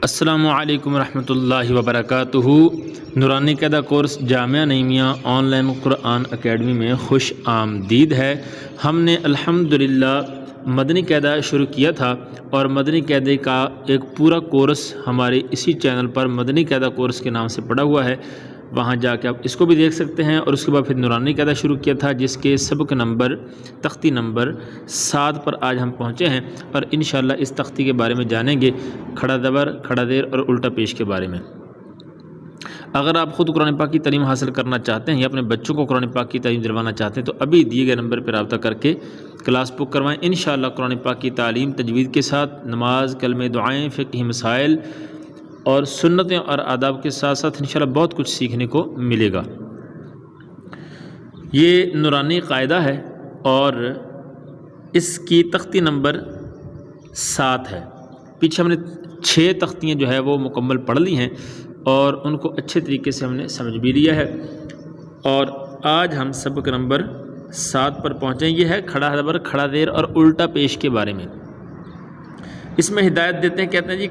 السلام علیکم ورحمۃ اللہ وبرکاتہ۔ Noorani Qaida course Jamia Naeemia online Quran academy میں خوش آمدید ہے۔ ہم نے الحمدللہ مدنی قاعدہ شروع کیا تھا اور مدنی قاعدے کا ایک پورا کورس ہمارے اسی چینل پر مدنی قاعدہ کورس کے نام سے پڑا ہوا ہے، وہاں جا کے آپ اس کو بھی دیکھ سکتے ہیں۔ اور اس کے بعد پھر نورانی قاعدہ شروع کیا تھا جس کے سبق نمبر تختی نمبر 7 پر آج ہم پہنچے ہیں، اور انشاءاللہ اس تختی کے بارے میں جانیں گے، کھڑا زبر، کھڑا زیر اور الٹا پیش کے بارے میں۔ اگر آپ خود قرآن پاک کی تعلیم حاصل کرنا چاہتے ہیں یا اپنے بچوں کو قرآن پاک کی تعلیم دلوانا چاہتے ہیں تو ابھی دیے گئے نمبر پر رابطہ کر کے کلاس بک کروائیں۔ انشاءاللہ قرآن پاک کی تعلیم تجوید کے ساتھ نماز، کلمہ، دعائیں، فقہی مسائل اور سنتیں اور آداب کے ساتھ ساتھ انشاءاللہ بہت کچھ سیکھنے کو ملے گا۔ یہ نورانی قاعدہ ہے اور اس کی تختی نمبر 7 ہے۔ پیچھے ہم نے 6 تختیاں جو ہے وہ مکمل پڑھ لی ہیں اور ان کو اچھے طریقے سے ہم نے سمجھ بھی لیا ہے، اور آج ہم سبق نمبر 7 پر پہنچیں۔ یہ ہے کھڑا زبر، کھڑا زیر اور الٹا پیش کے بارے میں۔ اس میں ہدایت دیتے ہیں، کہتے ہیں جی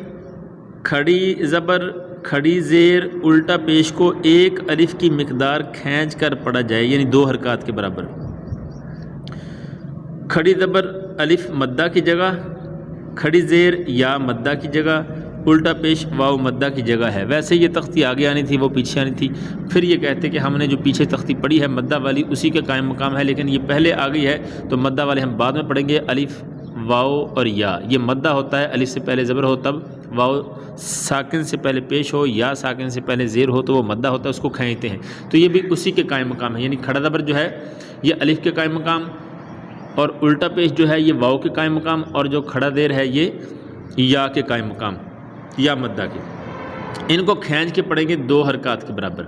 کھڑی زبر، کھڑی زیر، الٹا پیش کو ایک الف کی مقدار کھینچ کر پڑھا جائے، یعنی 2 حرکات کے برابر۔ کھڑی زبر الف مدہ کی جگہ، کھڑی زیر یا مدہ کی جگہ، الٹا پیش واو مدہ کی جگہ ہے۔ ویسے یہ تختی آگے آنی تھی، وہ پیچھے آنی تھی۔ پھر یہ کہتے کہ ہم نے جو پیچھے تختی پڑھی ہے مدہ والی اسی کا قائم مقام ہے، لیکن یہ پہلے آ گئی ہے تو مدہ والے ہم بعد میں پڑھیں گے۔ الف، واو اور یا، یہ مدہ ہوتا ہے، الف سے پہلے زبر ہو تب، واو ساکن سے پہلے پیش ہو، یا ساکن سے پہلے زیر ہو تو وہ مدہ ہوتا ہے، اس کو کھینچتے ہیں۔ تو یہ بھی اسی کے قائم مقام ہے، یعنی کھڑا زبر جو ہے یہ الف کے قائم مقام، اور الٹا پیش جو ہے یہ واو کے قائم مقام، اور جو کھڑا زیر ہے یہ یا کے قائم مقام، یا مدہ کے۔ ان کو کھینچ کے پڑھیں گے 2 حرکات کے برابر۔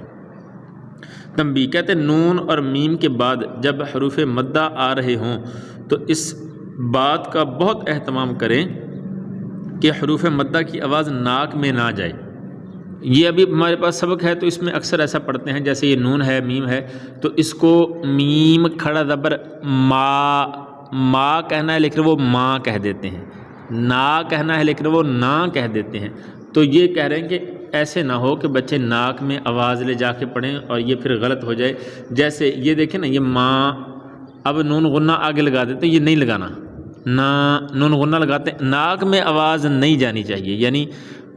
تنبیہ، کہتے ہیں نون اور میم کے بعد جب حروف مدہ آ رہے ہوں تو اس بات کا بہت اہتمام کریں کہ حروف مدہ کی آواز ناک میں نہ جائے۔ یہ ابھی ہمارے پاس سبق ہے تو اس میں اکثر ایسا پڑھتے ہیں، جیسے یہ نون ہے، میم ہے، تو اس کو میم کھڑا زبر ما کہنا ہے لیکن وہ ماں کہہ دیتے ہیں، نا کہنا ہے لیکن وہ نا کہہ دیتے ہیں۔ تو یہ کہہ رہے ہیں کہ ایسے نہ ہو کہ بچے ناک میں آواز لے جا کے پڑھیں اور یہ پھر غلط ہو جائے۔ جیسے یہ دیکھیں نا، یہ ماں، اب نون غنہ آگے لگا دیتے ہیں، یہ نہیں لگانا، نون غنہ لگاتے ہیں، ناک میں آواز نہیں جانی چاہیے، یعنی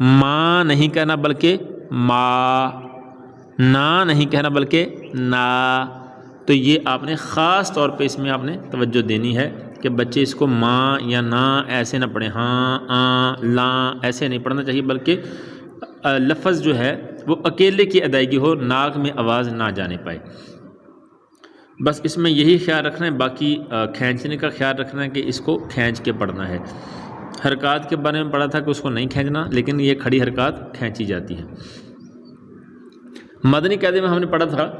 ماں نہیں کہنا بلکہ ما، نا نہیں کہنا بلکہ نا۔ تو یہ آپ نے خاص طور پہ اس میں آپ نے توجہ دینی ہے کہ بچے اس کو ماں یا نا ایسے نہ پڑھیں، ہاں، آں، لاں ایسے نہیں پڑھنا چاہیے، بلکہ لفظ جو ہے وہ اکیلے کی ادائیگی ہو، ناک میں آواز نہ جانے پائے۔ بس اس میں یہی خیال رکھنا ہے، باقی کھینچنے کا خیال رکھنا ہے کہ اس کو کھینچ کے پڑھنا ہے۔ حرکات کے بارے میں پڑھا تھا کہ اس کو نہیں کھینچنا، لیکن یہ کھڑی حرکات کھینچی جاتی ہیں۔ مدنی قاعدے میں ہم نے پڑھا تھا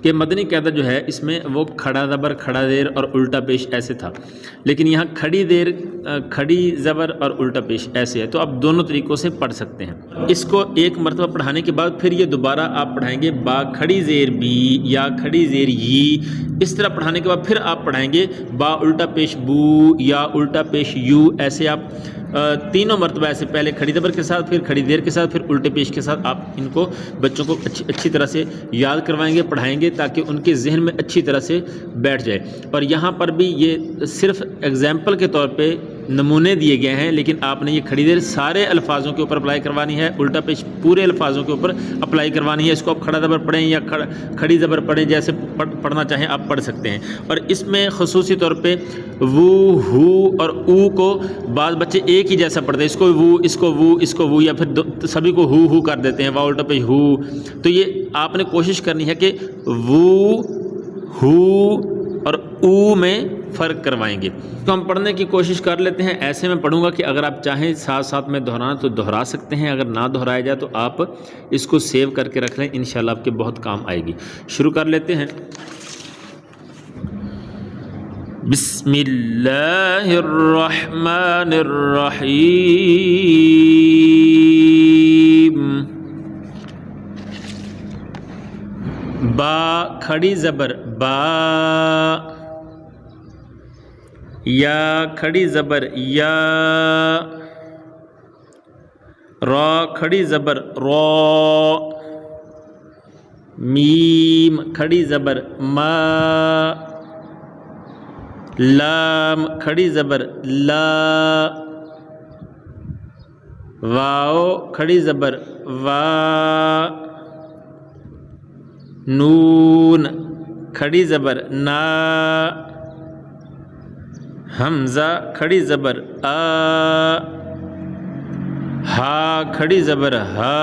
کہ مدنی قاعدہ جو ہے اس میں وہ کھڑا زبر، کھڑا زیر اور الٹا پیش ایسے تھا، لیکن یہاں کھڑی زبر اور الٹا پیش ایسے ہے، تو آپ دونوں طریقوں سے پڑھ سکتے ہیں۔ اس کو ایک مرتبہ پڑھانے کے بعد پھر یہ دوبارہ آپ پڑھائیں گے با کھڑی زیر بی یا کھڑی زیر ی، اس طرح پڑھانے کے بعد پھر آپ پڑھائیں گے با الٹا پیش بو یا الٹا پیش یو، ایسے آپ 3 مرتبہ ایسے، پہلے کھڑی زبر کے ساتھ، پھر کھڑی زیر کے ساتھ، پھر الٹے پیش کے ساتھ آپ ان کو بچوں کو اچھی طرح سے یاد کروائیں گے، پڑھائیں گے تاکہ ان کے ذہن میں اچھی طرح سے بیٹھ جائے۔ اور یہاں پر بھی یہ صرف ایگزامپل کے طور پہ نمونے دیے گئے ہیں، لیکن آپ نے یہ کھڑی زیر سارے الفاظوں کے اوپر اپلائی کروانی ہے، الٹا پیش پورے الفاظوں کے اوپر اپلائی کروانی ہے۔ اس کو آپ کھڑا زبر پڑھیں یا کھڑی زبر پڑھیں، جیسے پڑھنا چاہیں آپ پڑھ سکتے ہیں۔ اور اس میں خصوصی طور پہ وو، ہو اور او کو بعض بچے ایک ہی جیسا پڑھتے ہیں، اس کو وو، اس کو وو، اس کو وو، یا پھر سبھی کو ہو کر دیتے ہیں، واو الٹا پیش ہو۔ تو یہ آپ نے کوشش کرنی ہے کہ وو، ہو اور او میں فرق کروائیں گے۔ تو ہم پڑھنے کی کوشش کر لیتے ہیں، ایسے میں پڑھوں گا کہ اگر آپ چاہیں ساتھ ساتھ میں دہرانا تو دہرا سکتے ہیں، اگر نہ دہرایا جائے تو آپ اس کو سیو کر کے رکھ لیں، انشاءاللہ آپ کے بہت کام آئے گی۔ شروع کر لیتے ہیں۔ بسم اللہ الرحمن الرحیم۔ با کھڑی زبر با، یا کھڑی زبر یا، را کھڑی زبر را، میم کھڑی زبر ما، لام کھڑی زبر لا، واو کھڑی زبر وا، نون کھڑی زبر نا، حمزہ کھڑی زبر آ، ہا کھڑی زبر ہا،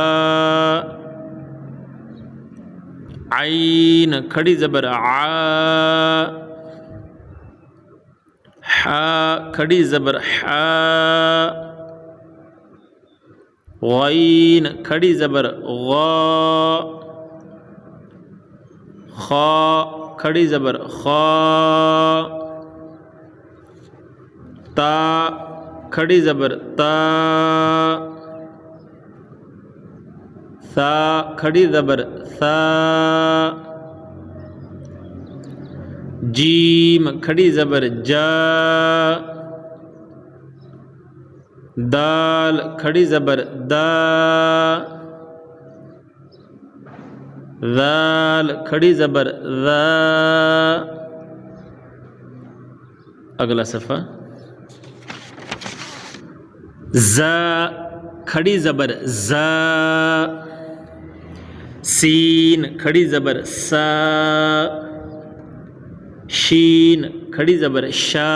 عین کھڑی زبر آ، حا کھڑی زبر حا، غین کھڑی زبر غا، خا کھڑی زبر خا، تا کھڑی زبر تا، ثا کھڑی زبر ثا، جیم کھڑی زبر جا، دال کھڑی زبر دا، ذال کھڑی زبر ذا۔ اگلا صفحہ، زا کھڑی زبر زا، سین کھڑی زبر سا، شین کھڑی زبر شا،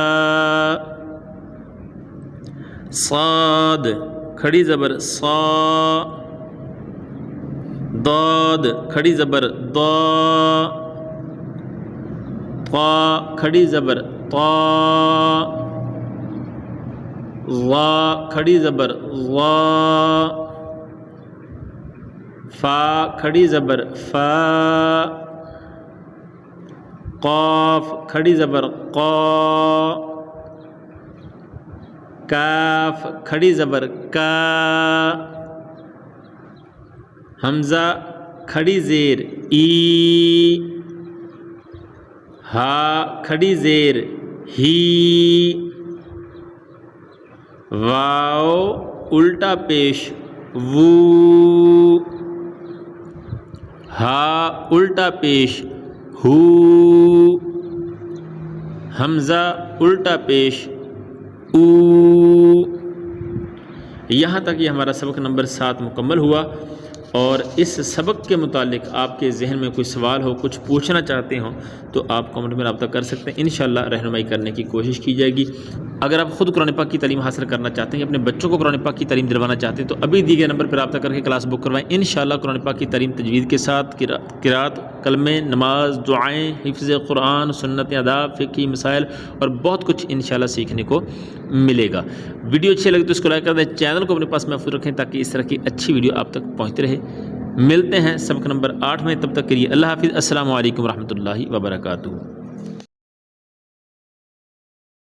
صاد کھڑی زبر صا، ضاد کھڑی زبر ضا، طا کھڑی زبر طا، ظا کھڑی زبر ظا، فا کھڑی زبر فا، قاف کھڑی زبر قا، کاف کھڑی زبر کا، حمزہ کھڑی زیر ای، ہا کھڑی زیر ہی، واو الٹا پیش وو، ہا الٹا پیش ہو، حمزہ الٹا پیش او۔ یہاں تک یہ ہمارا سبق نمبر 7 مکمل ہوا، اور اس سبق کے متعلق آپ کے ذہن میں کوئی سوال ہو، کچھ پوچھنا چاہتے ہوں تو آپ کمنٹ میں رابطہ کر سکتے ہیں، انشاءاللہ رہنمائی کرنے کی کوشش کی جائے گی۔ اگر آپ خود قرآن پاک کی تعلیم حاصل کرنا چاہتے ہیں، اپنے بچوں کو قرآن پاک کی تعلیم دلوانا چاہتے ہیں، تو ابھی دیے گئے نمبر پر رابطہ کر کے کلاس بک کروائیں۔ انشاءاللہ قرآن پاک کی تعلیم تجوید کے ساتھ قرات، کلمے، نماز، دعائیں، حفظ قرآن، سنت آداب، فقہی مسائل اور بہت کچھ انشاءاللہ سیکھنے کو ملے گا۔ ویڈیو اچھی لگے تو اس کو لائک کر دیں، چینل کو اپنے پاس محفوظ رکھیں تاکہ اس طرح کی اچھی ویڈیو آپ تک پہنچتے رہے۔ ملتے ہیں سبق نمبر 8 میں، تب تک کے لیے اللہ حافظ، السلام علیکم ورحمۃ اللہ وبرکاتہ۔